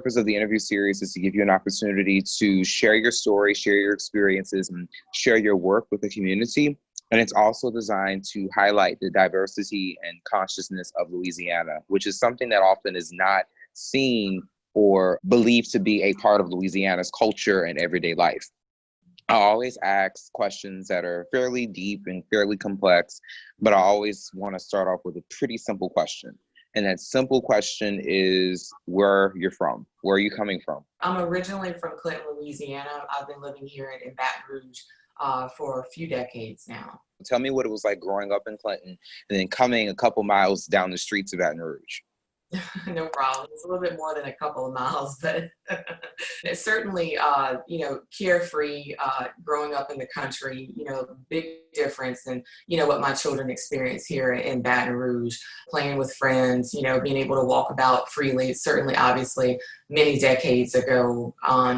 purpose of the interview series is to give you an opportunity to share your story, share your experiences, and share your work with the community. And it's also designed to highlight the diversity and consciousness of Louisiana, which is something that often is not seen or believed to be a part of Louisiana's culture and everyday life. I always ask questions that are fairly deep and fairly complex, but I always want to start off with a pretty simple question. And that simple question is where you're from. Where are you coming from? I'm originally from Clinton, Louisiana. I've been living here in Baton Rouge for a few decades now. Tell me what it was like growing up in Clinton and then coming a couple miles down the streets of Baton Rouge. No problem. It's a little bit more than a couple of miles, but it's certainly, carefree, growing up in the country, big difference in, what my children experience here in Baton Rouge, playing with friends, being able to walk about freely, certainly, obviously, many decades ago.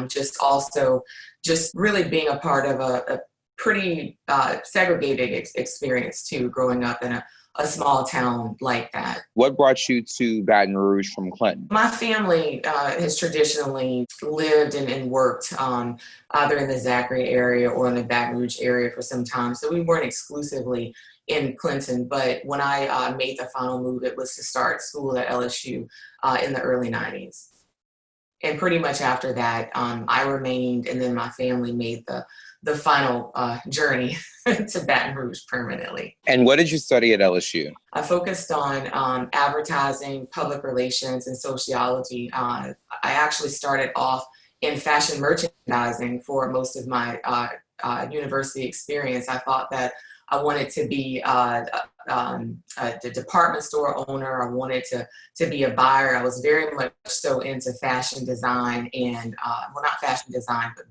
Just really being a part of a pretty segregated experience, too, growing up in a small town like that. What brought you to Baton Rouge from Clinton? My family has traditionally lived and worked either in the Zachary area or in the Baton Rouge area for some time. So we weren't exclusively in Clinton, but when I made the final move, it was to start school at LSU in the early 90s. And pretty much after that, I remained, and then my family made the final journey to Baton Rouge permanently. And what did you study at LSU? I focused on advertising, public relations, and sociology. I actually started off in fashion merchandising for most of my university experience. I thought that I wanted to be the department store owner. I wanted to be a buyer. I was very much so into fashion design and, not fashion design, but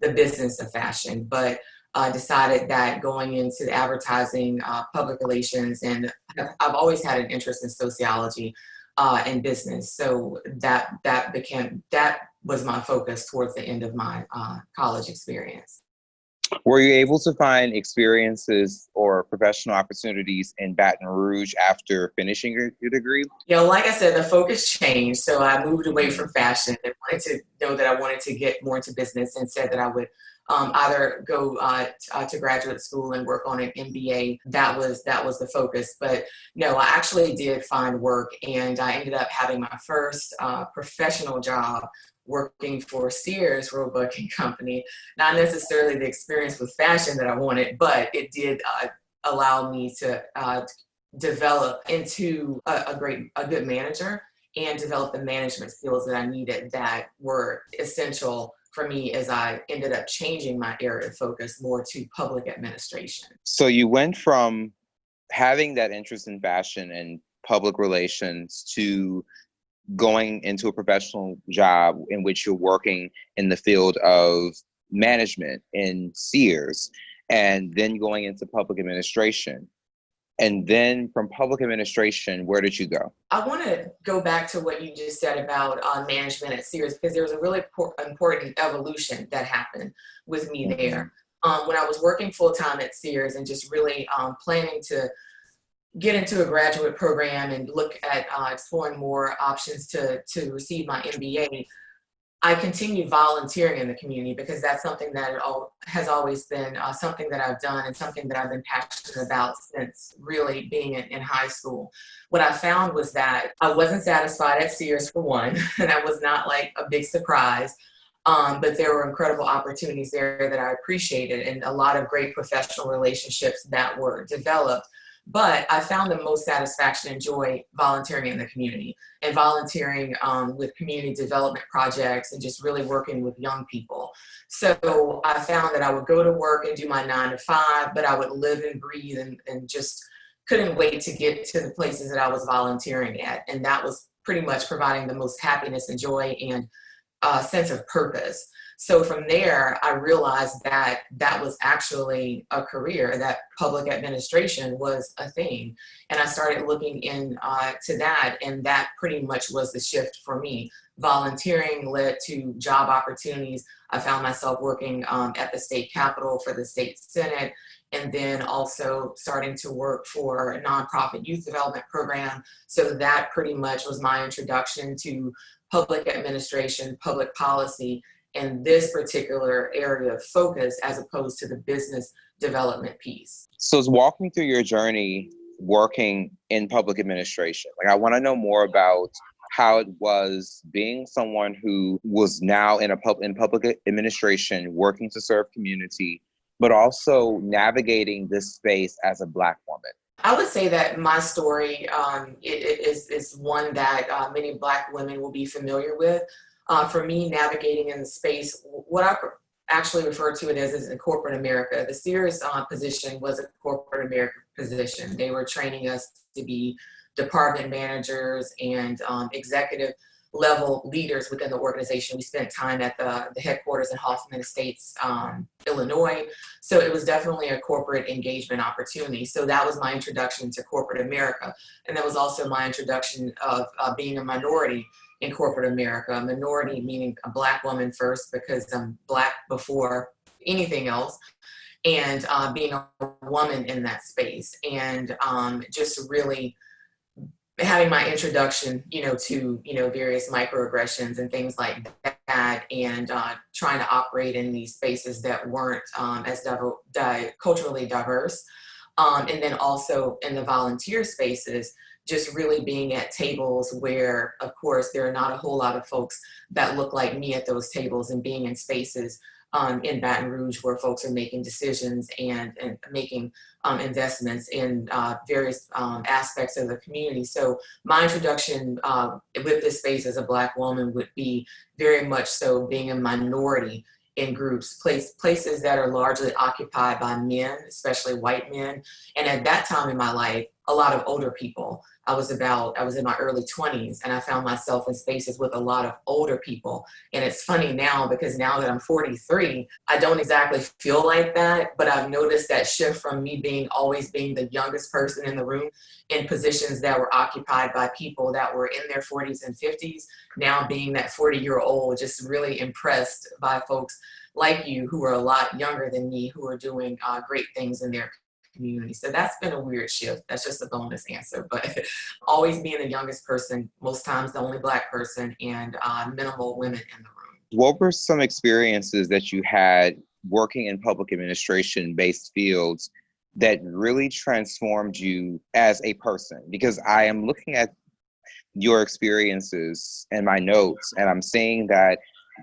the business of fashion. But decided that going into advertising, public relations, and I've always had an interest in sociology and business. So that was my focus towards the end of my college experience. Were you able to find experiences or professional opportunities in Baton Rouge after finishing your degree? Like I said, the focus changed. So I moved away from fashion and wanted to know that I wanted to get more into business, and said that I would either go to graduate school and work on an MBA. That was the focus. But no, I actually did find work, and I ended up having my first professional job working for Sears Roebuck & Company. Not necessarily the experience with fashion that I wanted, but it did allow me to develop into a good manager and develop the management skills that I needed that were essential for me as I ended up changing my area of focus more to public administration. So you went from having that interest in fashion and public relations to going into a professional job in which you're working in the field of management in Sears, and then going into public administration. And then from public administration, where did you go? I want to go back to what you just said about management at Sears, because there was a really important evolution that happened with me there. When I was working full-time at Sears and just really planning to get into a graduate program and look at exploring more options to receive my MBA, I continued volunteering in the community, because that's something that has always been something that I've done and something that I've been passionate about since really being in high school. What I found was that I wasn't satisfied at Sears, for one, and that was not like a big surprise. But there were incredible opportunities there that I appreciated, and a lot of great professional relationships that were developed. But I found the most satisfaction and joy volunteering in the community, and volunteering with community development projects, and just really working with young people. So I found that I would go to work and do my 9 to 5, but I would live and breathe and just couldn't wait to get to the places that I was volunteering at. And that was pretty much providing the most happiness and joy and sense of purpose. So from there, I realized that that was actually a career, that public administration was a thing. And I started looking into that, and that pretty much was the shift for me. Volunteering led to job opportunities. I found myself working at the state capitol for the state senate, and then also starting to work for a nonprofit youth development program. So that pretty much was my introduction to public administration, public policy, and this particular area of focus as opposed to the business development piece. So walk me through your journey working in public administration. Like, I want to know more about how it was being someone who was now in public administration, working to serve community, but also navigating this space as a Black woman. I would say that my story is one that many Black women will be familiar with. For me, navigating in the space, what I actually refer to it as in corporate America. The Sears position was a corporate America position. They were training us to be department managers and executive level leaders within the organization. We spent time at the headquarters in Hoffman Estates, Illinois. So it was definitely a corporate engagement opportunity. So that was my introduction to corporate America. And that was also my introduction of being a minority in corporate America. A minority meaning a Black woman first, because I'm Black before anything else. And being a woman in that space. And just really having my introduction, to, various microaggressions and things like that, and trying to operate in these spaces that weren't as culturally diverse. And then also in the volunteer spaces, just really being at tables where, of course, there are not a whole lot of folks that look like me at those tables, and being in spaces in Baton Rouge where folks are making decisions and making investments in various aspects of the community. So my introduction with this space as a Black woman would be very much so being a minority in groups, places that are largely occupied by men, especially white men. And at that time in my life, a lot of older people. I was in my early 20s, and I found myself in spaces with a lot of older people. And it's funny now, because now that I'm 43, I don't exactly feel like that, but I've noticed that shift from me always being the youngest person in the room in positions that were occupied by people that were in their 40s and 50s, now being that 40-year-old, just really impressed by folks like you who are a lot younger than me, who are doing great things in their community. So that's been a weird shift. That's just a bonus answer, but always being the youngest person, most times the only Black person, and minimal women in the room. What were some experiences that you had working in public administration-based fields that really transformed you as a person? Because I am looking at your experiences and my notes, and I'm seeing that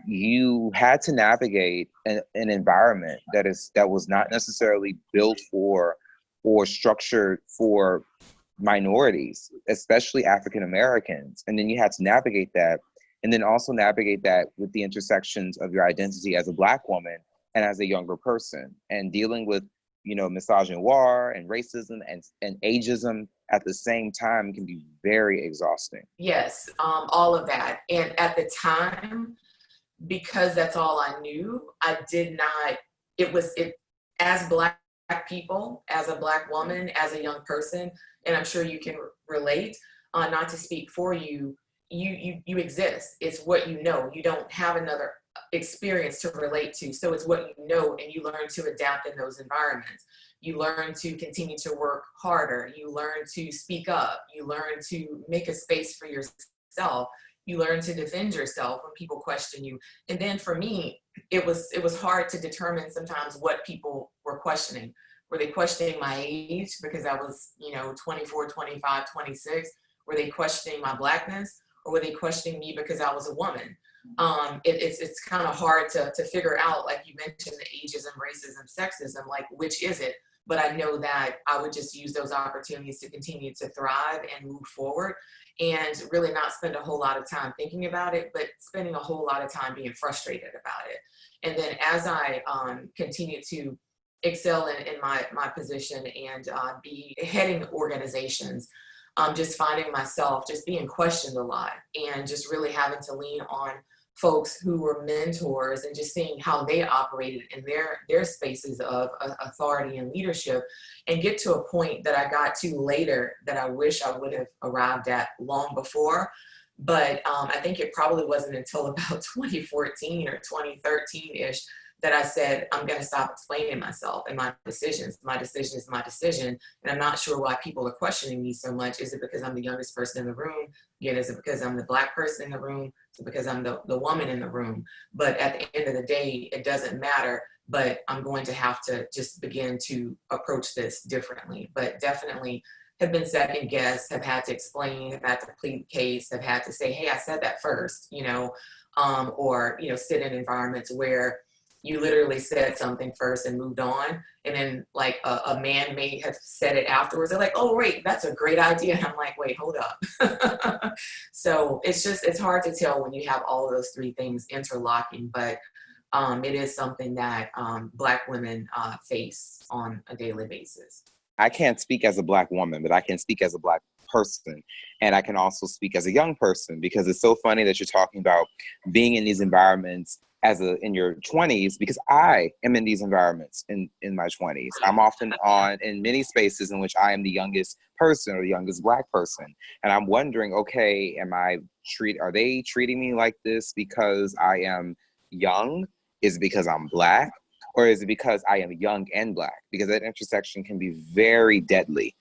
you had to navigate an environment that was not necessarily built for or structured for minorities, especially African Americans. And then you had to navigate that, and then also navigate that with the intersections of your identity as a Black woman and as a younger person, and dealing with, misogynoir and racism and ageism at the same time can be very exhausting. Yes, all of that. And at the time, because that's all I knew, I did not, as Black people, as a Black woman, as a young person, and I'm sure you can relate, not to speak for you, you exist. It's what you know. You don't have another experience to relate to. So it's what you know, and you learn to adapt in those environments. You learn to continue to work harder. You learn to speak up. You learn to make a space for yourself. You learn to defend yourself when people question you. And then for me, it was hard to determine sometimes what people were questioning. Were they questioning my age because I was, 24, 25, 26? Were they questioning my Blackness? Or were they questioning me because I was a woman? It's kind of hard to figure out, like you mentioned, the ageism, racism, sexism, like which is it? But I know that I would just use those opportunities to continue to thrive and move forward, and really not spend a whole lot of time thinking about it, but spending a whole lot of time being frustrated about it. And then as I continue to excel in my position and be heading organizations, just finding myself just being questioned a lot, and just really having to lean on folks who were mentors and just seeing how they operated in their spaces of authority and leadership, and get to a point that I got to later that I wish I would have arrived at long before. But I think it probably wasn't until about 2014 or 2013-ish that I said, I'm going to stop explaining myself and my decisions. My decision is my decision. And I'm not sure why people are questioning me so much. Is it because I'm the youngest person in the room? Again, is it because I'm the Black person in the room? Is it because I'm the woman in the room? But at the end of the day, it doesn't matter. But I'm going to have to just begin to approach this differently. But definitely have been second guessed, have had to explain, have had to plead the case, have had to say, hey, I said that first, or, sit in environments where you literally said something first and moved on. And then like a man may have said it afterwards. They're like, oh, wait, that's a great idea. And I'm like, wait, hold up. So it's hard to tell when you have all of those three things interlocking, but it is something that Black women face on a daily basis. I can't speak as a Black woman, but I can speak as a Black person. And I can also speak as a young person, because it's so funny that you're talking about being in these environments in your 20s, because I am in these environments in my 20s. I'm often in many spaces in which I am the youngest person or the youngest Black person. And I'm wondering, okay, are they treating me like this because I am young? Is it because I'm Black? Or is it because I am young and Black? Because that intersection can be very deadly,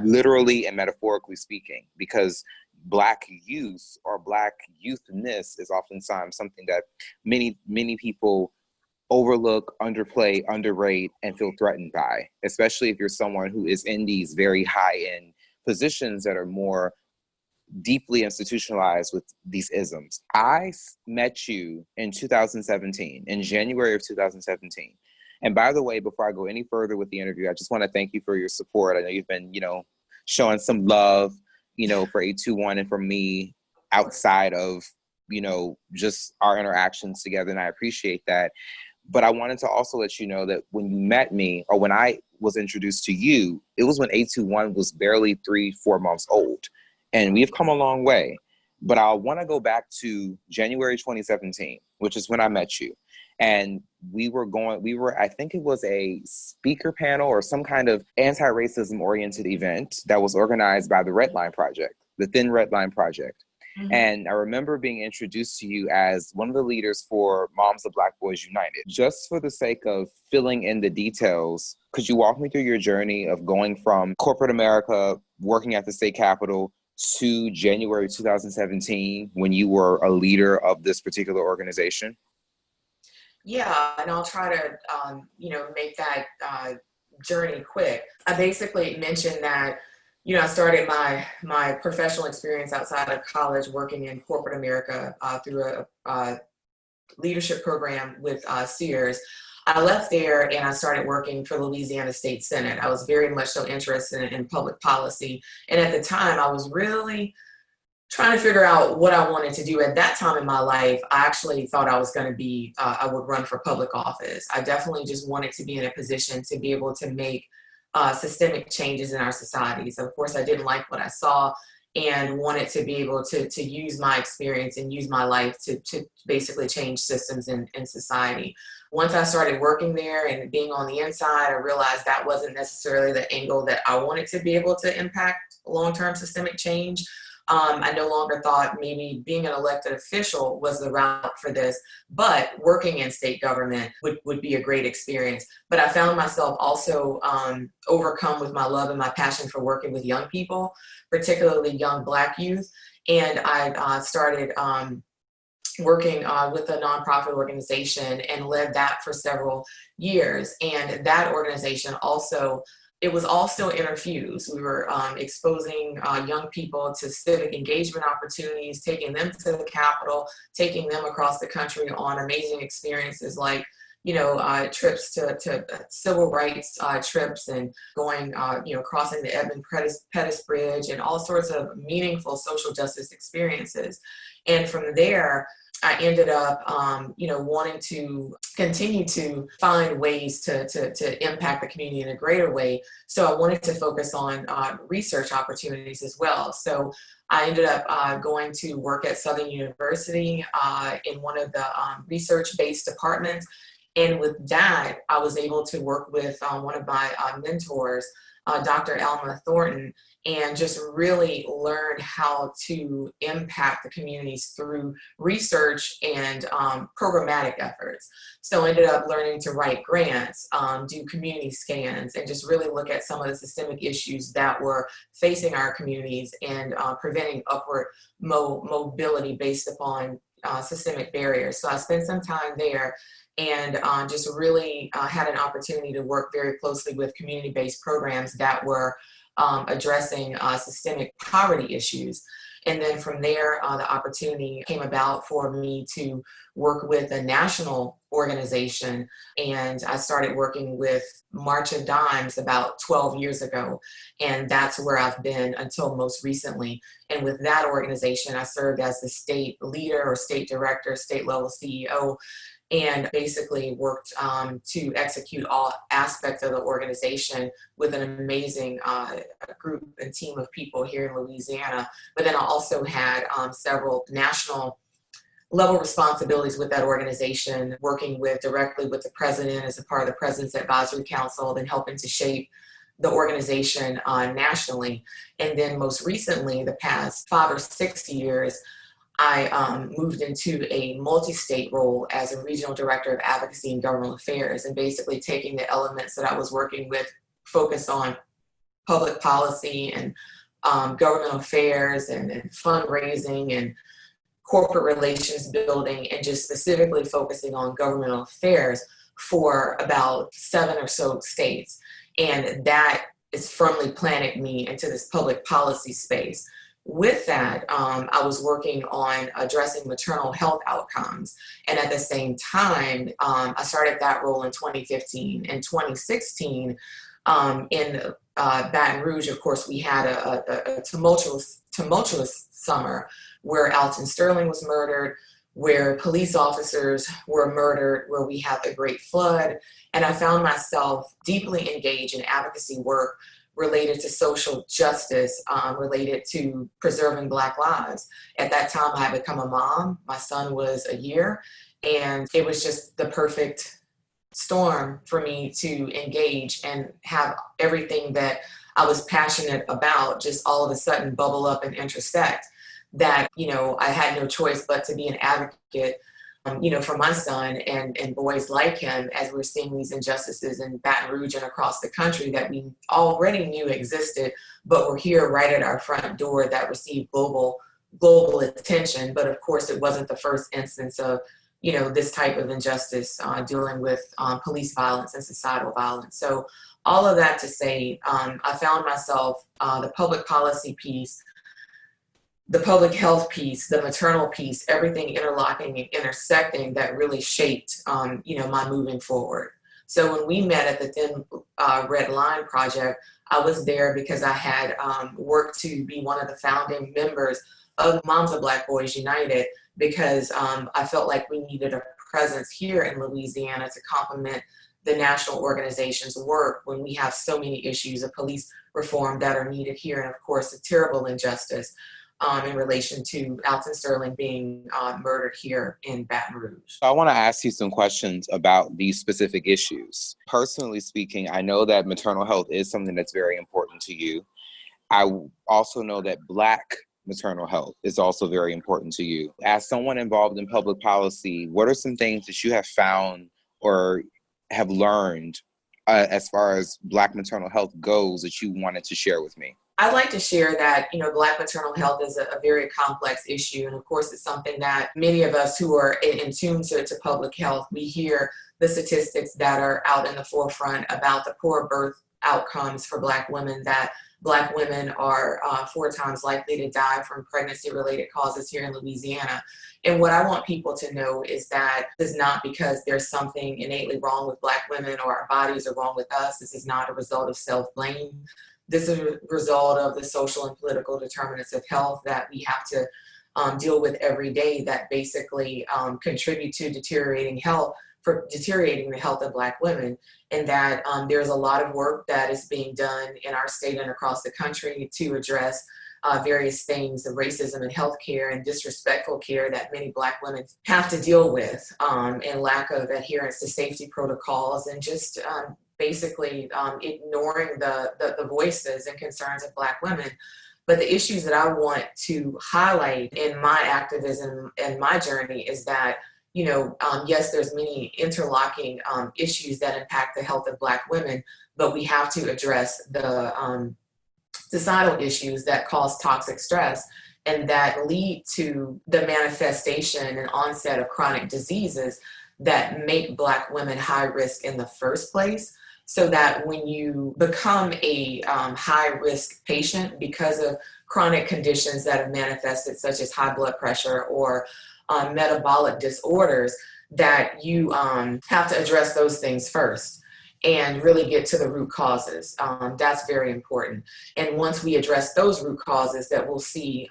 literally and metaphorically speaking, because Black youth or Black youthness is oftentimes something that many, many people overlook, underplay, underrate, and feel threatened by, especially if you're someone who is in these very high-end positions that are more deeply institutionalized with these isms. I met you in 2017, in January of 2017. And by the way, before I go any further with the interview, I just want to thank you for your support. I know you've been, showing some love, for 821 and for me outside of, just our interactions together. And I appreciate that. But I wanted to also let you know that when you met me, or when I was introduced to you, it was when 821 was barely 3-4 months old. And we've come a long way. But I want to go back to January 2017, which is when I met you. And I think it was a speaker panel or some kind of anti-racism oriented event that was organized by the Red Line Project, the Thin Red Line Project. Mm-hmm. And I remember being introduced to you as one of the leaders for Moms of Black Boys United. Just for the sake of filling in the details, could you walk me through your journey of going from corporate America, working at the state capitol, to January 2017 when you were a leader of this particular organization? Yeah, and I'll try to, make that journey quick. I basically mentioned that, I started my professional experience outside of college working in corporate America through a leadership program with Sears. I left there and I started working for the Louisiana State Senate. I was very much so interested in public policy. And at the time, I was really trying to figure out what I wanted to do. At that time in my life, I actually thought I was going to be, I would run for public office. I definitely just wanted to be in a position to be able to make systemic changes in our society. So of course, I didn't like what I saw and wanted to be able to use my experience and use my life to basically change systems in society. Once I started working there and being on the inside, I realized that wasn't necessarily the angle that I wanted to be able to impact long-term systemic change. I no longer thought maybe being an elected official was the route for this, but working in state government would be a great experience. But I found myself also overcome with my love and my passion for working with young people, particularly young Black youth. And I started working with a nonprofit organization and led that for several years. And that organization also, it was all still interfused. We were exposing young people to civic engagement opportunities, taking them to the Capitol, taking them across the country on amazing experiences like, trips to civil rights trips and going, crossing the Edmund Pettus Bridge and all sorts of meaningful social justice experiences. And from there, I ended up, wanting to continue to find ways to impact the community in a greater way. So I wanted to focus on research opportunities as well. So I ended up going to work at Southern University in one of the research-based departments. And with that, I was able to work with one of my mentors, Dr. Alma Thornton, and just really learned how to impact the communities through research and programmatic efforts. So ended up learning to write grants, do community scans, and just really look at some of the systemic issues that were facing our communities and preventing upward mobility based upon systemic barriers. So I spent some time there and just really had an opportunity to work very closely with community-based programs that were addressing systemic poverty issues. And then from there, the opportunity came about for me to work with a national organization. And I started working with March of Dimes about 12 years ago. And that's where I've been until most recently. And with that organization, I served as the state leader or state director, state level CEO, and basically worked to execute all aspects of the organization with an amazing group and team of people here in Louisiana. But then I also had several national level responsibilities with that organization, working directly with the president as a part of the President's Advisory Council, then helping to shape the organization nationally. And then most recently, the past 5 or 6 years, I moved into a multi-state role as a regional director of advocacy and governmental affairs, and basically taking the elements that I was working with, focused on public policy and governmental affairs and fundraising and corporate relations building, and just specifically focusing on governmental affairs for about 7 or so states. And that has firmly planted me into this public policy space. With that, I was working on addressing maternal health outcomes. And at the same time, I started that role in 2015. In 2016, in Baton Rouge, of course, we had a tumultuous summer where Alton Sterling was murdered, where police officers were murdered, where we had the Great Flood. And I found myself deeply engaged in advocacy work related to social justice, related to preserving Black lives. At that time, I had become a mom. My son was a year, and it was just the perfect storm for me to engage and have everything that I was passionate about just all of a sudden bubble up and intersect. That, I had no choice but to be an advocate, for my son and boys like him, as we're seeing these injustices in Baton Rouge and across the country that we already knew existed, but were here right at our front door, that received global attention. But of course, it wasn't the first instance of, this type of injustice dealing with police violence and societal violence. So all of that to say, I found myself the public policy piece, the public health piece, the maternal piece, everything interlocking and intersecting that really shaped, my moving forward. So when we met at the Thin Red Line Project, I was there because I had worked to be one of the founding members of Moms of Black Boys United, because I felt like we needed a presence here in Louisiana to complement the national organization's work when we have so many issues of police reform that are needed here, and of course, a terrible injustice in relation to Alton Sterling being murdered here in Baton Rouge. I want to ask you some questions about these specific issues. Personally speaking, I know that maternal health is something that's very important to you. I also know that Black maternal health is also very important to you. As someone involved in public policy, what are some things that you have found or have learned as far as Black maternal health goes that you wanted to share with me? I'd like to share that, Black maternal health is a very complex issue. And of course, it's something that many of us who are in tune to public health, we hear the statistics that are out in the forefront about the poor birth outcomes for Black women, that Black women are 4 times likely to die from pregnancy-related causes here in Louisiana. And what I want people to know is that this is not because there's something innately wrong with Black women or our bodies are wrong with us. This is not a result of self-blame. This is a result of the social and political determinants of health that we have to deal with every day, that basically contribute to deteriorating the health of Black women. And that there's a lot of work that is being done in our state and across the country to address various things, the racism in healthcare and disrespectful care that many Black women have to deal with, and lack of adherence to safety protocols, and just basically ignoring the voices and concerns of Black women. But the issues that I want to highlight in my activism and my journey is that, yes, there's many interlocking issues that impact the health of Black women, but we have to address the societal issues that cause toxic stress and that lead to the manifestation and onset of chronic diseases that make Black women high risk in the first place. So that when you become a high risk patient because of chronic conditions that have manifested, such as high blood pressure or metabolic disorders, that you have to address those things first and really get to the root causes. That's very important. And once we address those root causes, that we'll see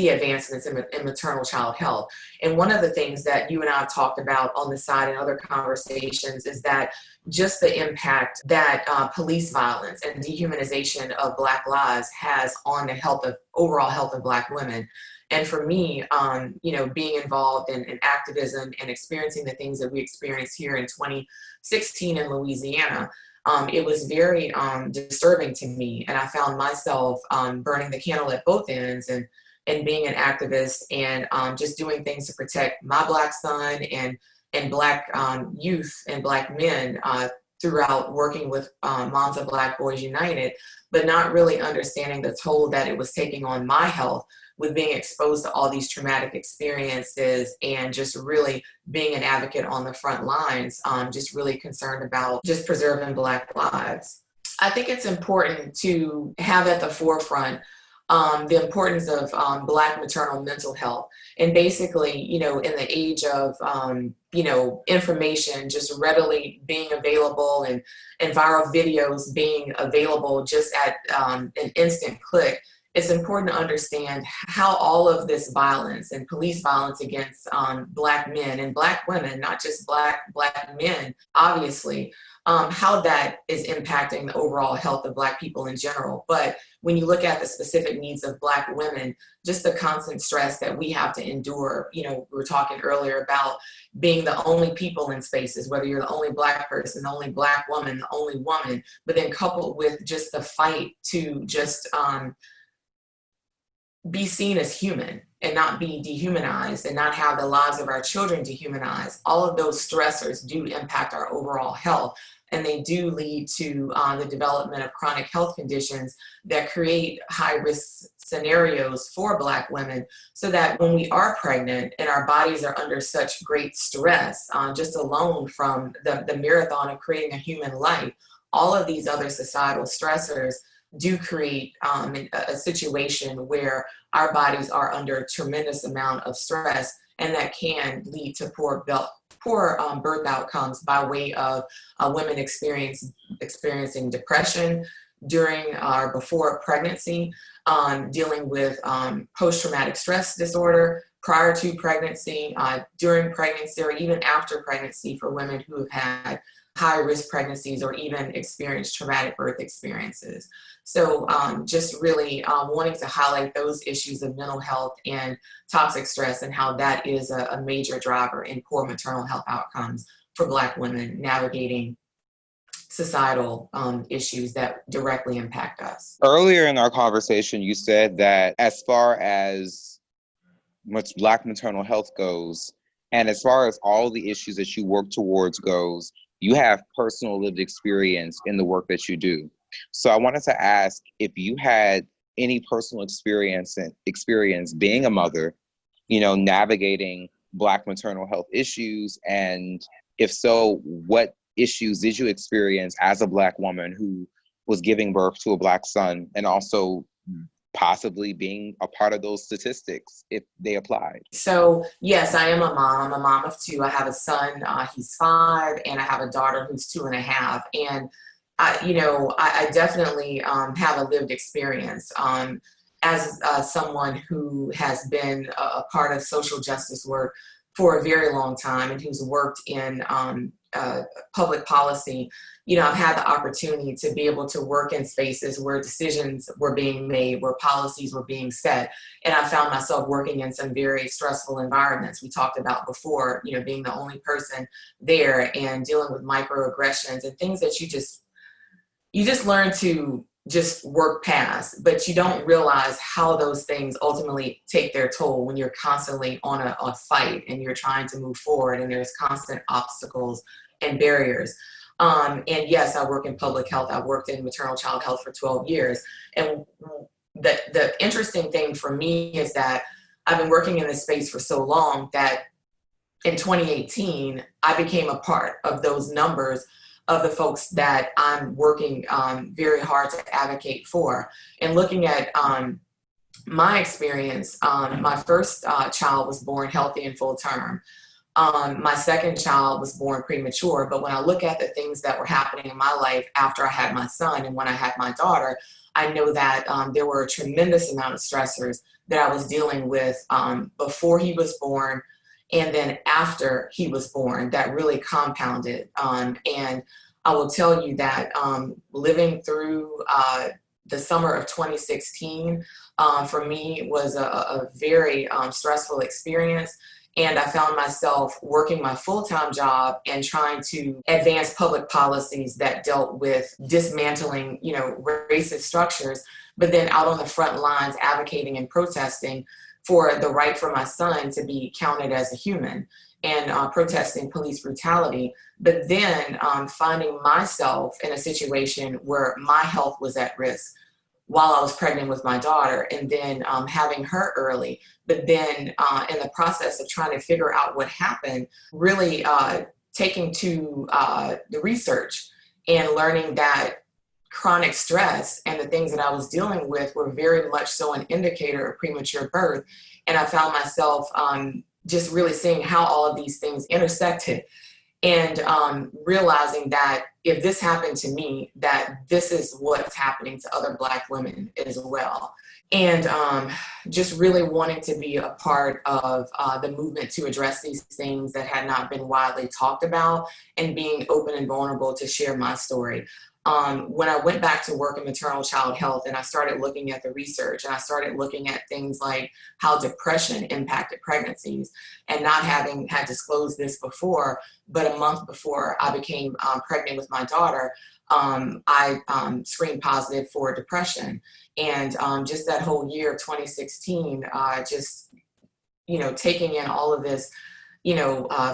advancements in maternal child health. And one of the things that you and I have talked about on the side in other conversations is that just the impact that police violence and dehumanization of Black lives has on the overall health of Black women. And for me, being involved in activism and experiencing the things that we experienced here in 2016 in Louisiana, it was very disturbing to me. And I found myself burning the candle at both ends and being an activist and just doing things to protect my Black son and Black youth and Black men throughout working with Moms of Black Boys United, but not really understanding the toll that it was taking on my health with being exposed to all these traumatic experiences and just really being an advocate on the front lines, just really concerned about just preserving Black lives. I think it's important to have at the forefront the importance of Black maternal mental health. And basically, in the age of, information just readily being available and viral videos being available just at an instant click, it's important to understand how all of this violence and police violence against Black men and Black women, not just Black men, obviously, how that is impacting the overall health of Black people in general. But when you look at the specific needs of Black women, just the constant stress that we have to endure, we were talking earlier about being the only people in spaces, whether you're the only Black person, the only Black woman, the only woman, but then coupled with just the fight to just be seen as human and not be dehumanized and not have the lives of our children dehumanized. All of those stressors do impact our overall health, and they do lead to the development of chronic health conditions that create high-risk scenarios for Black women, so that when we are pregnant and our bodies are under such great stress, just alone from the marathon of creating a human life, all of these other societal stressors do create a situation where our bodies are under a tremendous amount of stress, and that can lead to poor birth outcomes by way of women experiencing depression during or before pregnancy, dealing with post-traumatic stress disorder prior to pregnancy, during pregnancy, or even after pregnancy for women who have had high-risk pregnancies or even experienced traumatic birth experiences. So just really wanting to highlight those issues of mental health and toxic stress and how that is a major driver in poor maternal health outcomes for Black women navigating societal issues that directly impact us. Earlier in our conversation, you said that as far as Black maternal health goes, and as far as all the issues that you work towards goes, you have personal lived experience in the work that you do. So I wanted to ask if you had any personal experience being a mother, navigating Black maternal health issues, and if so, what issues did you experience as a Black woman who was giving birth to a Black son, and also possibly being a part of those statistics if they applied? So yes, I am a mom. I'm a mom of two. I have a son, he's 5, and I have a daughter who's 2.5. And I definitely have a lived experience as someone who has been a part of social justice work for a very long time and who's worked in public policy, I've had the opportunity to be able to work in spaces where decisions were being made, where policies were being set. And I found myself working in some very stressful environments. We talked about before, being the only person there and dealing with microaggressions and things that you just learn to just work past, but you don't realize how those things ultimately take their toll when you're constantly on a fight and you're trying to move forward and there's constant obstacles and barriers. And yes, I work in public health. I've worked in maternal child health for 12 years. And the interesting thing for me is that I've been working in this space for so long that in 2018, I became a part of those numbers of the folks that I'm working very hard to advocate for. And looking at my experience, my first child was born healthy and full term. My second child was born premature, but when I look at the things that were happening in my life after I had my son and when I had my daughter, I know that there were a tremendous amount of stressors that I was dealing with before he was born and then after he was born that really compounded. And I will tell you that living through the summer of 2016 for me was a very stressful experience. And I found myself working my full-time job and trying to advance public policies that dealt with dismantling, racist structures, but then out on the front lines advocating and protesting for the right for my son to be counted as a human and protesting police brutality. But then finding myself in a situation where my health was at risk while I was pregnant with my daughter, and then having her early, but then in the process of trying to figure out what happened, really taking to the research and learning that chronic stress and the things that I was dealing with were very much so an indicator of premature birth. And I found myself just really seeing how all of these things intersected and realizing that if this happened to me, that this is what's happening to other Black women as well. And just really wanting to be a part of the movement to address these things that had not been widely talked about and being open and vulnerable to share my story. When I went back to work in maternal child health and I started looking at the research and I started looking at things like how depression impacted pregnancies and not having had disclosed this before, but a month before I became pregnant with my daughter, I screened positive for depression. And just that whole year of 2016, just, taking in all of this,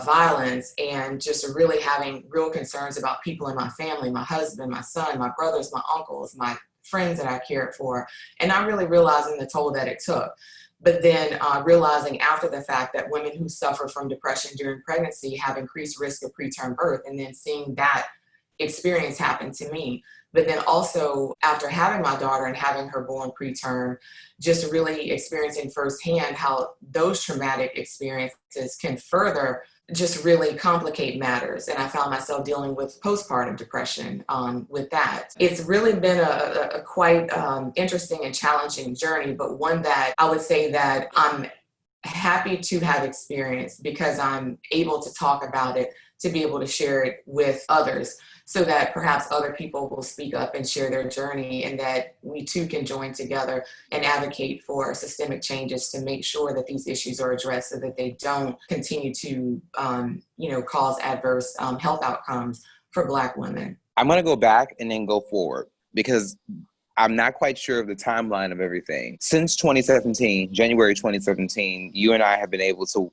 violence and just really having real concerns about people in my family, my husband, my son, my brothers, my uncles, my friends that I cared for, and not really realizing the toll that it took. But then realizing after the fact that women who suffer from depression during pregnancy have increased risk of preterm birth, and then seeing that experience happen to me. But then also after having my daughter and having her born preterm, just really experiencing firsthand how those traumatic experiences can further just really complicate matters. And I found myself dealing with postpartum depression with that. It's really been a quite interesting and challenging journey, but one that I would say that I'm happy to have experienced because I'm able to talk about it, to be able to share it with others, so that perhaps other people will speak up and share their journey, and that we too can join together and advocate for systemic changes to make sure that these issues are addressed so that they don't continue to, cause adverse health outcomes for Black women. I'm going to go back and then go forward because I'm not quite sure of the timeline of everything. Since 2017, January 2017, you and I have been able to,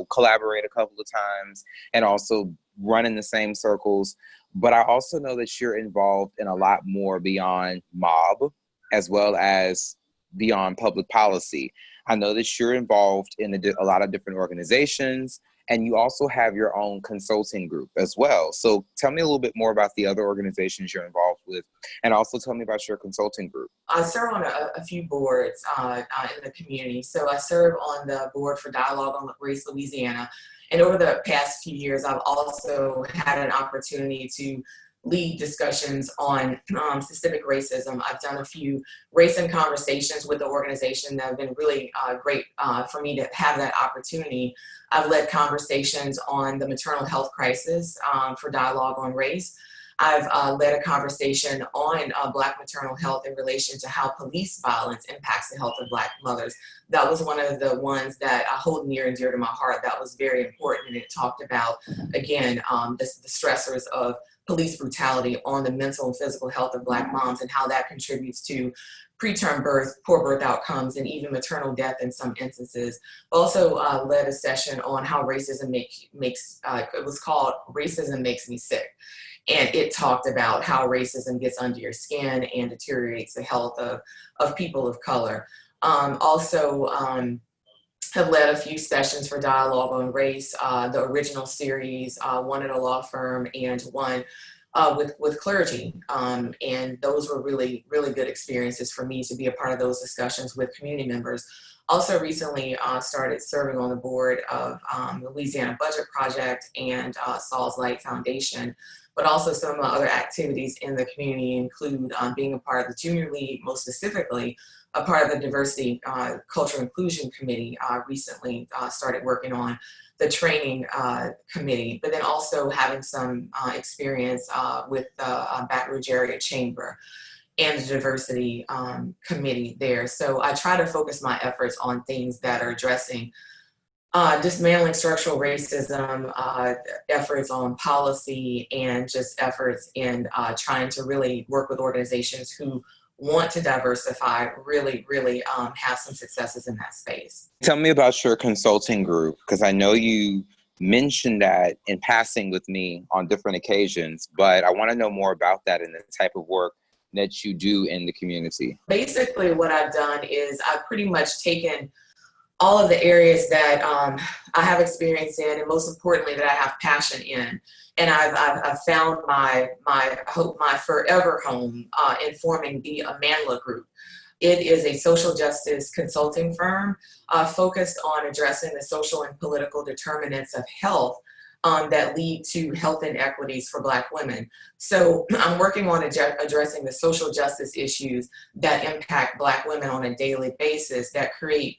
collaborate a couple of times and also run in the same circles. But I also know that you're involved in a lot more beyond mob, as well as beyond public policy. I know that you're involved in a lot of different organizations, and you also have your own consulting group as well. So tell me a little bit more about the other organizations you're involved with, and also tell me about your consulting group. I serve on a few boards in the community. So I serve on the board for Dialogue on Race Louisiana. And over the past few years, I've also had an opportunity to lead discussions on systemic racism. I've done a few race and conversations with the organization that have been really great for me to have that opportunity. I've led conversations on the maternal health crisis for dialogue on race. I've led a conversation on Black maternal health in relation to how police violence impacts the health of Black mothers. That was one of the ones that I hold near and dear to my heart. That was very important, and it talked about, again, the stressors of police brutality on the mental and physical health of Black moms and how that contributes to preterm birth, poor birth outcomes, and even maternal death in some instances. Also led a session on how racism makes it was called Racism Makes Me Sick. And it talked about how racism gets under your skin and deteriorates the health of people of color. Have led a few sessions for dialogue on race, the original series, one at a law firm and one with clergy. And those were really, really good experiences for me to be a part of those discussions with community members. Also recently started serving on the board of the Louisiana Budget Project and Saul's Light Foundation. But also some of my other activities in the community include being a part of the Junior League, most specifically a part of the Diversity, Culture, Inclusion Committee. Recently started working on the training committee, but then also having some experience with the Baton Rouge Area Chamber and the Diversity Committee there. So I try to focus my efforts on things that are addressing dismantling structural racism, efforts on policy, and just efforts in trying to really work with organizations who want to diversify, really have some successes in that space. Tell me about your consulting group, because I know you mentioned that in passing with me on different occasions, but I want to know more about that and the type of work that you do in the community. Basically, what I've done is I've pretty much taken all of the areas that I have experience in, and most importantly, that I have passion in. And I've found my forever home in forming the Amandla Group. It is a social justice consulting firm focused on addressing the social and political determinants of health that lead to health inequities for Black women. So I'm working on addressing the social justice issues that impact Black women on a daily basis that create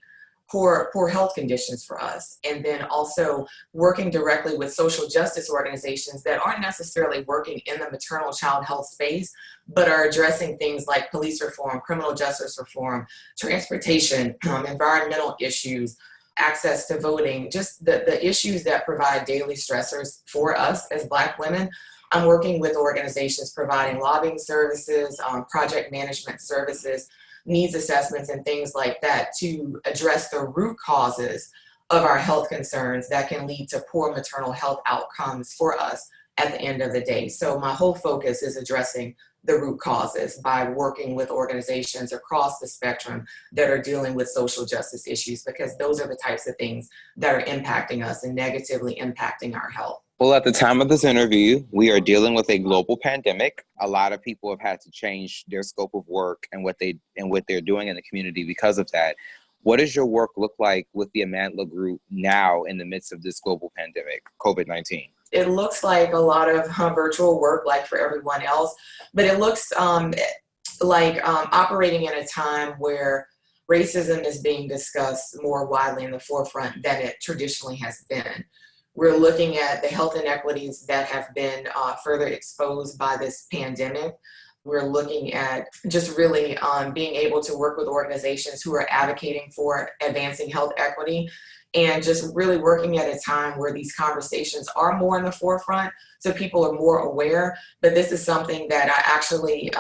poor health conditions for us. And then also working directly with social justice organizations that aren't necessarily working in the maternal child health space, but are addressing things like police reform, criminal justice reform, transportation, environmental issues, access to voting, just the issues that provide daily stressors for us as Black women. I'm working with organizations providing lobbying services, project management services, needs assessments, and things like that to address the root causes of our health concerns that can lead to poor maternal health outcomes for us at the end of the day. So my whole focus is addressing the root causes by working with organizations across the spectrum that are dealing with social justice issues, because those are the types of things that are impacting us and negatively impacting our health. Well, at the time of this interview, we are dealing with a global pandemic. A lot of people have had to change their scope of work and what they're doing in the community because of that. What does your work look like with the Amandla Group now in the midst of this global pandemic, COVID-19? It looks like a lot of virtual work, like for everyone else, but it looks like operating in a time where racism is being discussed more widely in the forefront than it traditionally has been. We're looking at the health inequities that have been further exposed by this pandemic. We're looking at just really being able to work with organizations who are advocating for advancing health equity, and just really working at a time where these conversations are more in the forefront, so people are more aware. But this is something that I actually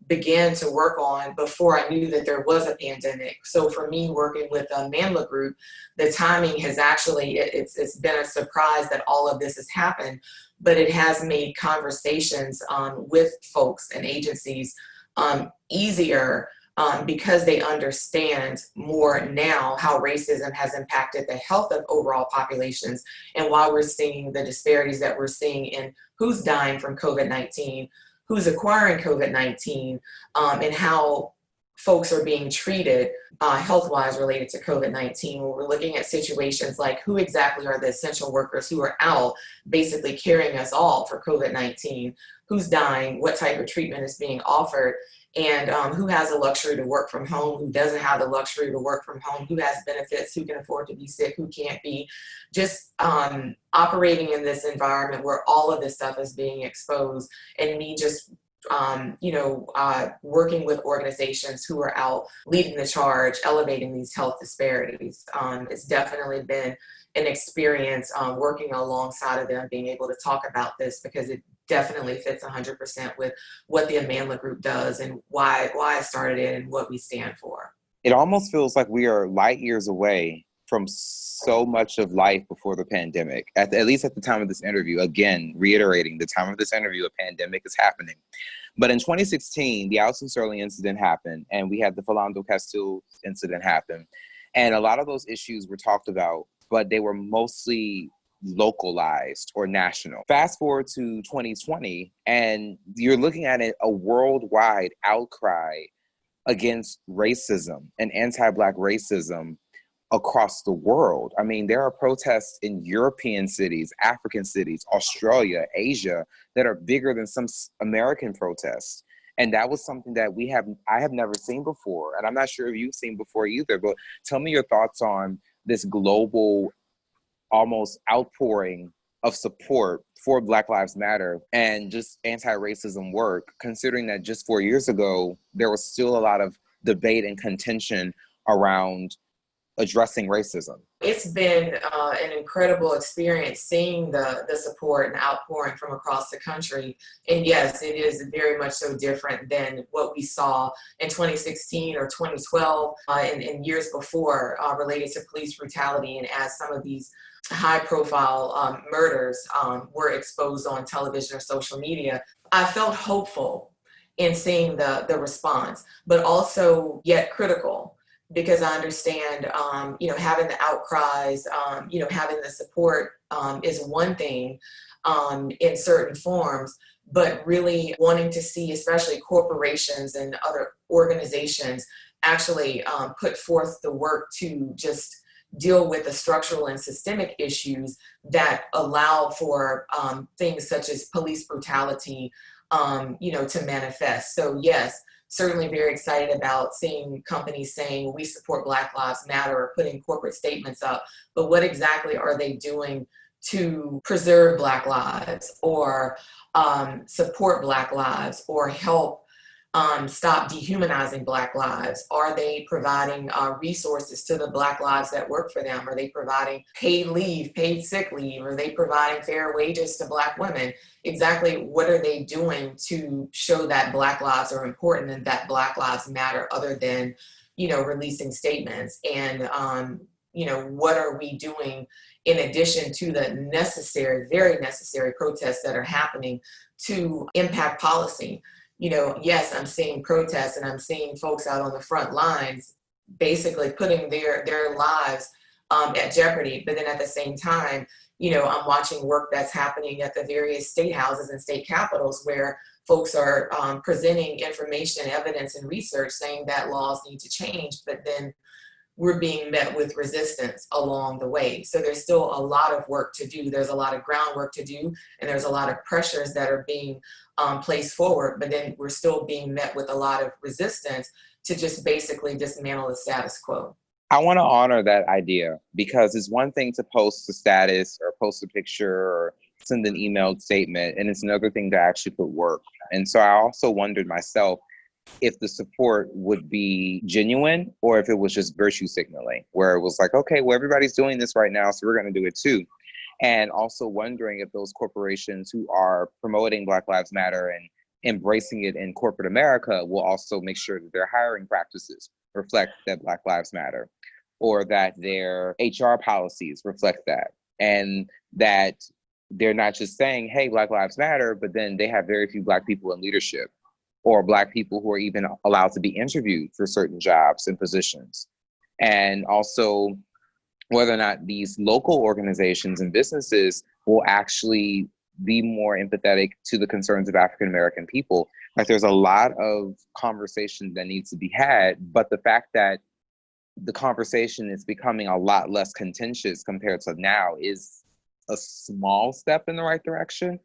began to work on before I knew that there was a pandemic. So for me, working with the Amandla Group, the timing has actually, it's been a surprise that all of this has happened, but it has made conversations with folks and agencies easier because they understand more now how racism has impacted the health of overall populations, and why we're seeing the disparities that we're seeing in who's dying from COVID-19, who's acquiring COVID-19, and how folks are being treated health-wise related to COVID-19. When we're looking at situations like who exactly are the essential workers who are out basically carrying us all for COVID-19, who's dying, what type of treatment is being offered, and who has the luxury to work from home, who doesn't have the luxury to work from home, who has benefits, who can afford to be sick, who can't be. Just operating in this environment where all of this stuff is being exposed, and me just working with organizations who are out leading the charge, elevating these health disparities. It's definitely been an experience working alongside of them, being able to talk about this, because it definitely fits 100% with what the Amandla Group does and why I started it and what we stand for. It almost feels like we are light years away from so much of life before the pandemic, at least at the time of this interview. Again, reiterating, the time of this interview, a pandemic is happening. But in 2016, the Alton Sterling incident happened, and we had the Philando Castile incident happen. And a lot of those issues were talked about, but they were mostly localized or national. Fast forward to 2020, and you're looking at a worldwide outcry against racism and anti-Black racism across the world. I mean, there are protests in European cities, African cities, Australia, Asia, that are bigger than some American protests. And that was something that I have never seen before. And I'm not sure if you've seen before either, but tell me your thoughts on this global, almost outpouring of support for Black Lives Matter and just anti-racism work, considering that just 4 years ago, there was still a lot of debate and contention around addressing racism. It's been an incredible experience seeing the support and outpouring from across the country. And yes, it is very much so different than what we saw in 2016 or 2012 and years before related to police brutality. And as some of these high-profile murders were exposed on television or social media, I felt hopeful in seeing the response, but also yet critical, because I understand, having the outcries, having the support is one thing in certain forms, but really wanting to see, especially corporations and other organizations, actually put forth the work to just deal with the structural and systemic issues that allow for things such as police brutality, to manifest. So yes, certainly very excited about seeing companies saying we support Black Lives Matter or putting corporate statements up, but what exactly are they doing to preserve Black lives or support Black lives or help stop dehumanizing Black lives? Are they providing resources to the Black lives that work for them? Are they providing paid leave, paid sick leave? Are they providing fair wages to Black women? Exactly what are they doing to show that Black lives are important and that Black lives matter, other than, releasing statements? And, what are we doing in addition to the necessary, very necessary protests that are happening to impact policy? Yes, I'm seeing protests and I'm seeing folks out on the front lines basically putting their lives at jeopardy. But then at the same time, I'm watching work that's happening at the various state houses and state capitals where folks are presenting information, evidence, and research saying that laws need to change, but then we're being met with resistance along the way. So there's still a lot of work to do. There's a lot of groundwork to do, and there's a lot of pressures that are being placed forward, but then we're still being met with a lot of resistance to just basically dismantle the status quo. I want to honor that idea, because it's one thing to post a status or post a picture or send an emailed statement, and it's another thing to actually put work. And so I also wondered myself if the support would be genuine or if it was just virtue signaling, where it was like, okay, well, everybody's doing this right now, so we're going to do it too. And also wondering if those corporations who are promoting Black Lives Matter and embracing it in corporate America will also make sure that their hiring practices reflect that Black Lives Matter, or that their HR policies reflect that, and that they're not just saying, hey, Black Lives Matter, but then they have very few Black people in leadership, or Black people who are even allowed to be interviewed for certain jobs and positions. And also whether or not these local organizations and businesses will actually be more empathetic to the concerns of African-American people. Like, there's a lot of conversation that needs to be had, but the fact that the conversation is becoming a lot less contentious compared to now is a small step in the right direction.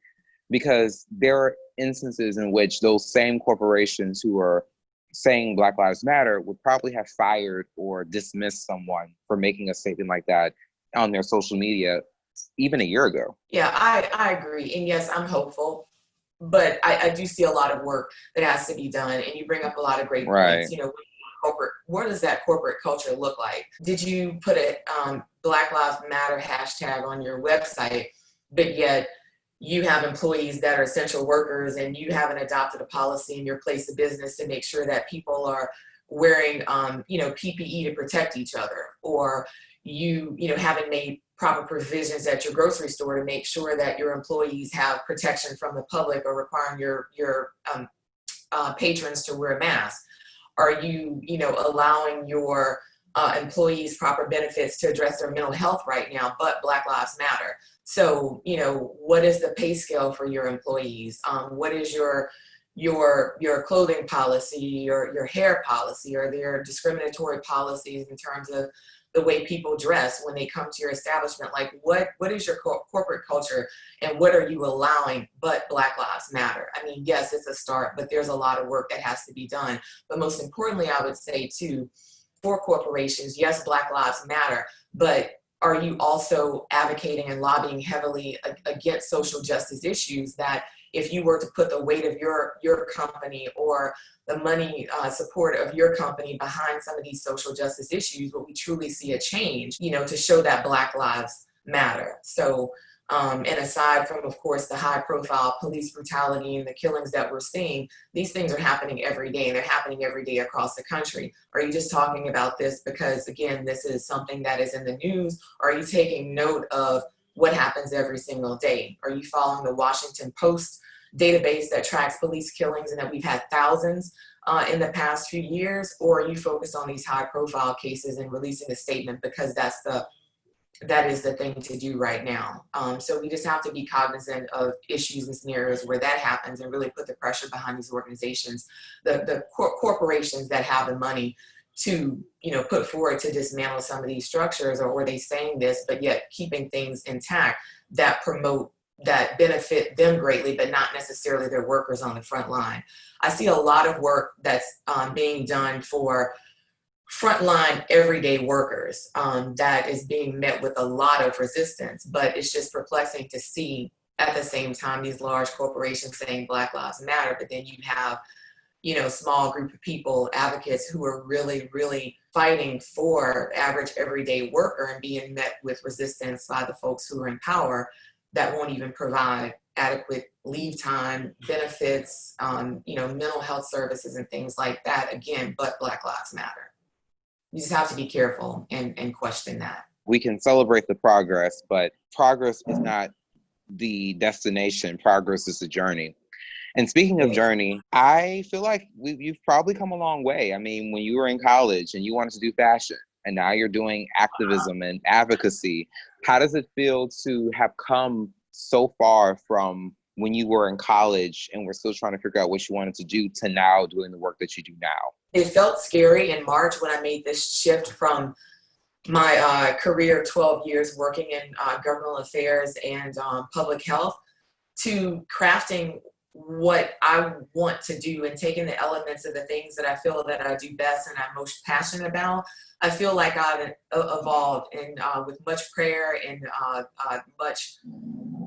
because there are instances in which those same corporations who are saying Black Lives Matter would probably have fired or dismissed someone for making a statement like that on their social media even a year ago. Yeah, I agree. And yes, I'm hopeful, but I do see a lot of work that has to be done. And you bring up a lot of great Right. points. You know, corporate, what does that corporate culture look like? Did you put a Black Lives Matter hashtag on your website, but yet you have employees that are essential workers and you haven't adopted a policy in your place of business to make sure that people are wearing, PPE to protect each other, or you haven't made proper provisions at your grocery store to make sure that your employees have protection from the public, or requiring your patrons to wear a mask? Are you, allowing your employees proper benefits to address their mental health right now, but Black Lives Matter? So, what is the pay scale for your employees? What is your clothing policy, your hair policy? Are there discriminatory policies in terms of the way people dress when they come to your establishment? Like, what is your corporate culture, and what are you allowing but Black Lives Matter? I mean, yes, it's a start, but there's a lot of work that has to be done. But most importantly, I would say too, for corporations, yes, Black Lives Matter, but are you also advocating and lobbying heavily against social justice issues, that if you were to put the weight of your company or the money support of your company behind some of these social justice issues, will we truly see a change, to show that Black Lives Matter? So, and aside from, of course, the high profile police brutality and the killings that we're seeing, these things are happening every day, and they're happening every day across the country. Are you just talking about this because, again, this is something that is in the news? Or are you taking note of what happens every single day? Are you following the Washington Post database that tracks police killings and that we've had thousands in the past few years? Or are you focused on these high profile cases and releasing a statement because that is the thing to do right now? So we just have to be cognizant of issues and scenarios where that happens, and really put the pressure behind these organizations, the corporations that have the money to, put forward to dismantle some of these structures. Or were they saying this, but yet keeping things intact that benefit them greatly, but not necessarily their workers on the front line? I see a lot of work that's being done for frontline everyday workers that is being met with a lot of resistance, but it's just perplexing to see at the same time these large corporations saying Black Lives Matter, but then you have, small group of people, advocates, who are really, really fighting for average everyday worker and being met with resistance by the folks who are in power that won't even provide adequate leave time, benefits, mental health services and things like that, again, but Black Lives Matter. You just have to be careful and question that. We can celebrate the progress, but progress is not the destination. Progress is the journey. And speaking of journey, I feel like you've probably come a long way. I mean, when you were in college and you wanted to do fashion, and now you're doing activism and advocacy, how does it feel to have come so far from when you were in college and we're still trying to figure out what you wanted to do, to now doing the work that you do now? It felt scary in March when I made this shift from my career of 12 years working in governmental affairs and public health to crafting what I want to do and taking the elements of the things that I feel that I do best and I'm most passionate about. I feel like I've evolved, and with much prayer and much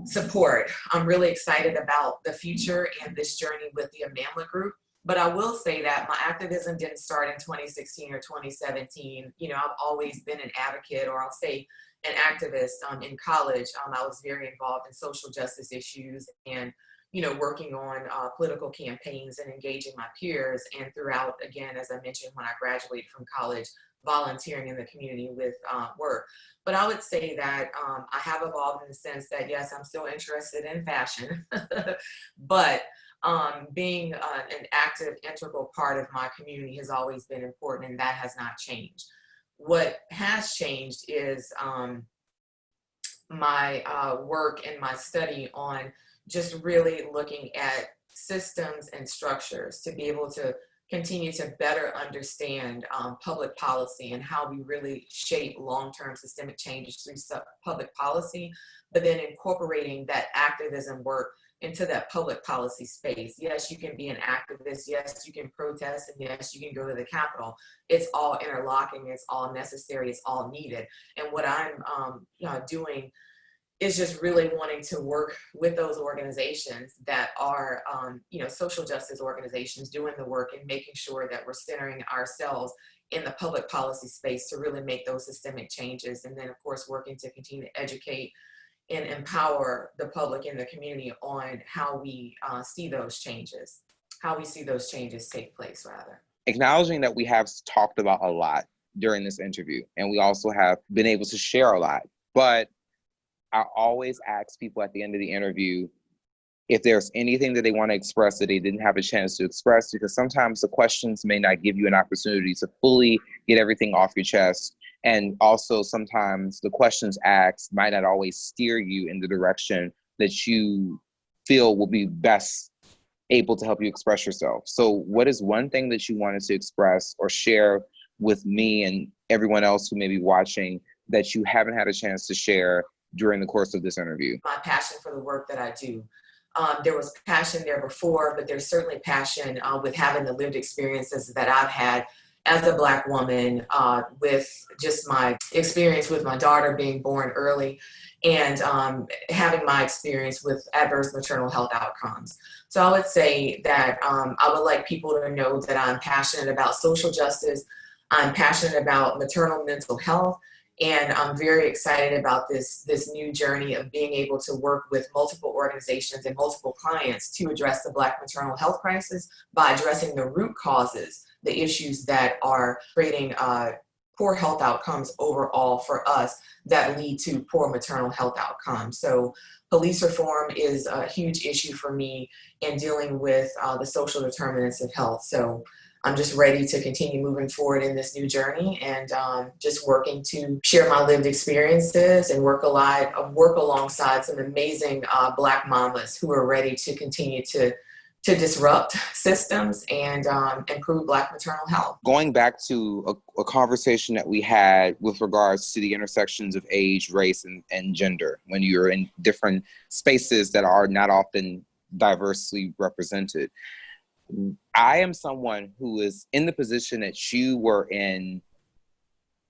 support. I'm really excited about the future and this journey with the Amandla Group. But I will say that my activism didn't start in 2016 or 2017. I've always been an advocate, or I'll say an activist. In college, I was very involved in social justice issues and, working on political campaigns and engaging my peers. And throughout, again, as I mentioned, when I graduated from college, volunteering in the community with work. But I would say that I have evolved in the sense that, yes, I'm still interested in fashion, but being an active, integral part of my community has always been important, and that has not changed. What has changed is my work and my study on just really looking at systems and structures to be able to continue to better understand public policy and how we really shape long-term systemic changes through public policy, but then incorporating that activism work into that public policy space. Yes, you can be an activist. Yes, you can protest. And yes, you can go to the Capitol. It's all interlocking. It's all necessary. It's all needed. And what I'm doing is just really wanting to work with those organizations that are, social justice organizations, doing the work and making sure that we're centering ourselves in the public policy space to really make those systemic changes. And then, of course, working to continue to educate and empower the public and the community on how we see those changes, take place, rather. Acknowledging that we have talked about a lot during this interview, and we also have been able to share a lot, but I always ask people at the end of the interview if there's anything that they want to express that they didn't have a chance to express, because sometimes the questions may not give you an opportunity to fully get everything off your chest. And also sometimes the questions asked might not always steer you in the direction that you feel will be best able to help you express yourself. So what is one thing that you wanted to express or share with me and everyone else who may be watching that you haven't had a chance to share during the course of this interview? My passion for the work that I do. There was passion there before, but there's certainly passion with having the lived experiences that I've had as a Black woman, with just my experience with my daughter being born early and having my experience with adverse maternal health outcomes. So I would say that I would like people to know that I'm passionate about social justice. I'm passionate about maternal mental health. And I'm very excited about this new journey of being able to work with multiple organizations and multiple clients to address the Black maternal health crisis by addressing the root causes, the issues that are creating poor health outcomes overall for us that lead to poor maternal health outcomes. So police reform is a huge issue for me in dealing with the social determinants of health. So I'm just ready to continue moving forward in this new journey and just working to share my lived experiences and work alongside some amazing Black mamas who are ready to continue to disrupt systems and improve Black maternal health. Going back to a conversation that we had with regards to the intersections of age, race, and gender when you're in different spaces that are not often diversely represented. I am someone who is in the position that you were in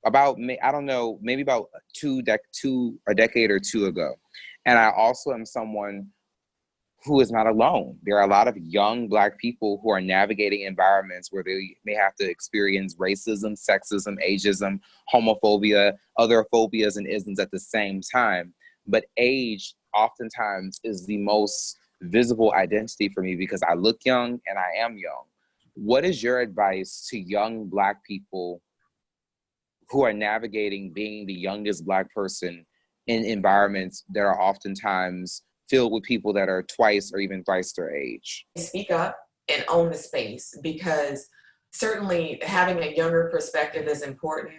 about, I don't know, maybe about a decade or two ago. And I also am someone who is not alone. There are a lot of young Black people who are navigating environments where they may have to experience racism, sexism, ageism, homophobia, other phobias and isms at the same time. But age oftentimes is the most visible identity for me because I look young and I am young. What is your advice to young Black people who are navigating being the youngest Black person in environments that are oftentimes filled with people that are twice or even thrice their age? Speak up and own the space, because certainly having a younger perspective is important.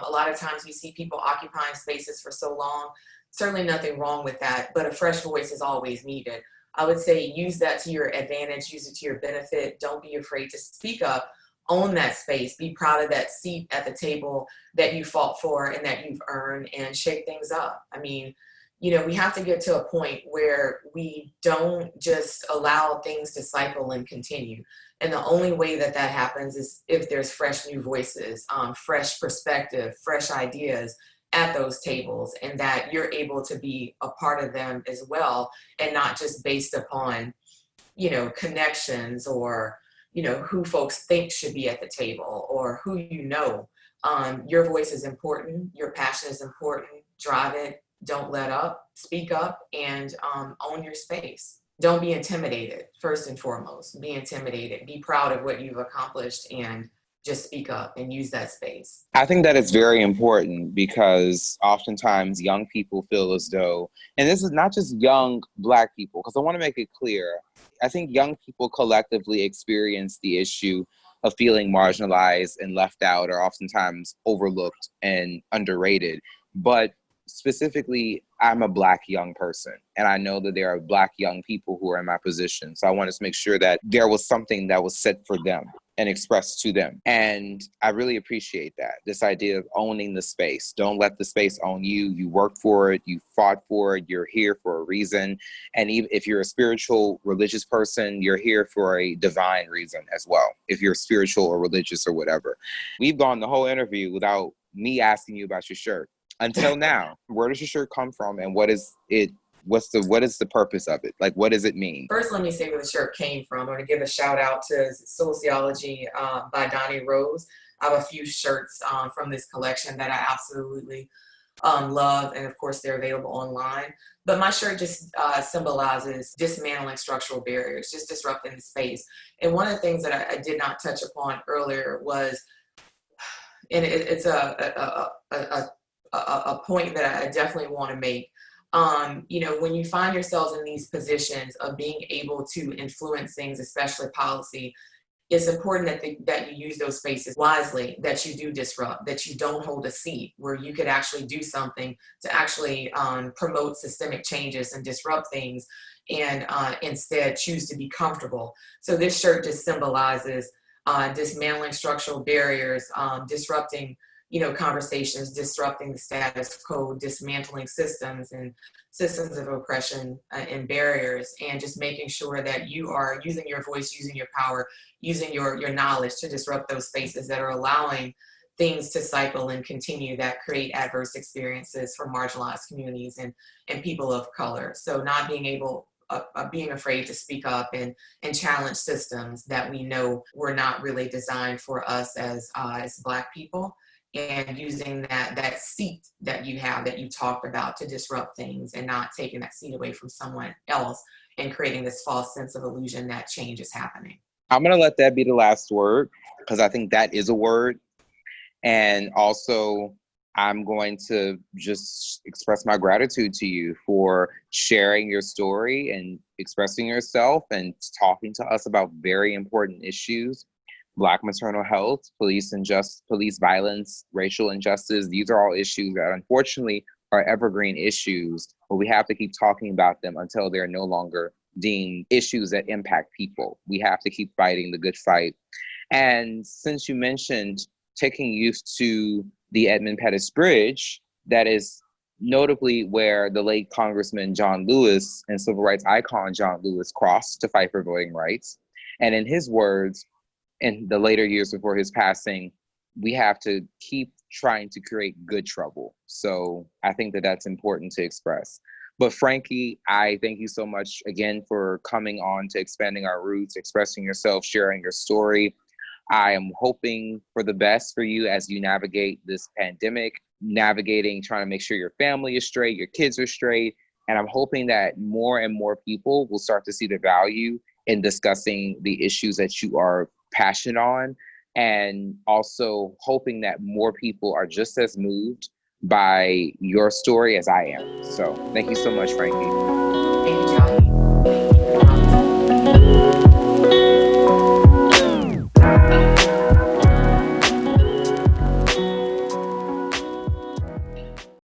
A lot of times we see people occupying spaces for so long. Certainly nothing wrong with that, but a fresh voice is always needed. I would say use that to your advantage, use it to your benefit. Don't be afraid to speak up, own that space, be proud of that seat at the table that you fought for and that you've earned, and shake things up. I mean, we have to get to a point where we don't just allow things to cycle and continue. And the only way that happens is if there's fresh new voices, fresh perspective, fresh ideas at those tables, and that you're able to be a part of them as well, and not just based upon, connections or, who folks think should be at the table or who your voice is important, your passion is important, drive it, don't let up, speak up, and own your space. Don't be intimidated, first and foremost. Be intimidated, be proud of what you've accomplished, and just speak up and use that space. I think that it's very important because oftentimes young people feel as though, and this is not just young Black people, because I want to make it clear, I think young people collectively experience the issue of feeling marginalized and left out, or oftentimes overlooked and underrated. But specifically, I'm a Black young person, and I know that there are Black young people who are in my position. So I wanted to make sure that there was something that was set for them. and express to them. And I really appreciate that, this idea of owning the space. Don't let the space own you. You worked for it, you fought for it, you're here for a reason. And even if you're a spiritual, religious person, you're here for a divine reason as well, if you're spiritual or religious or whatever. We've gone the whole interview without me asking you about your shirt. Until now, where does your shirt come from, and what is it? What is the purpose of it? Like, what does it mean? First, let me say where the shirt came from. I'm going to give a shout out to Sociology by Donnie Rose. I have a few shirts from this collection that I absolutely love, and of course they're available online. But my shirt just symbolizes dismantling structural barriers, just disrupting the space. And one of the things that I did not touch upon earlier was, and it's a point that I definitely want to make. When you find yourselves in these positions of being able to influence things, especially policy, it's important that you use those spaces wisely, that you do disrupt, that you don't hold a seat where you could actually do something to actually promote systemic changes and disrupt things, and instead choose to be comfortable. So this shirt just symbolizes dismantling structural barriers, disrupting conversations, disrupting the status quo, dismantling systems of oppression and barriers, and just making sure that you are using your voice, using your power, using your knowledge to disrupt those spaces that are allowing things to cycle and continue that create adverse experiences for marginalized communities and people of color. So not being afraid to speak up and challenge systems that we know were not really designed for us as Black people, and using that seat that you have, that you talked about, to disrupt things, and not taking that seat away from someone else and creating this false sense of illusion that change is happening. I'm going to let that be the last word, because I think that is a word. And also, I'm going to just express my gratitude to you for sharing your story and expressing yourself and talking to us about very important issues. Black maternal health, police violence, racial injustice. These are all issues that unfortunately are evergreen issues, but we have to keep talking about them until they're no longer deemed issues that impact people. We have to keep fighting the good fight. And since you mentioned taking youth to the Edmund Pettus Bridge, that is notably where the late Congressman John Lewis and civil rights icon John Lewis crossed to fight for voting rights. And in his words, in the later years before his passing, we have to keep trying to create good trouble. So I think that that's important to express. But Frankie, I thank you so much again for coming on to Expanding Our Roots, expressing yourself, sharing your story. I am hoping for the best for you as you navigate this pandemic, trying to make sure your family is straight, your kids are straight. And I'm hoping that more and more people will start to see the value in discussing the issues that you are passionate on, and also hoping that more people are just as moved by your story as I am. So thank you so much, Frankie.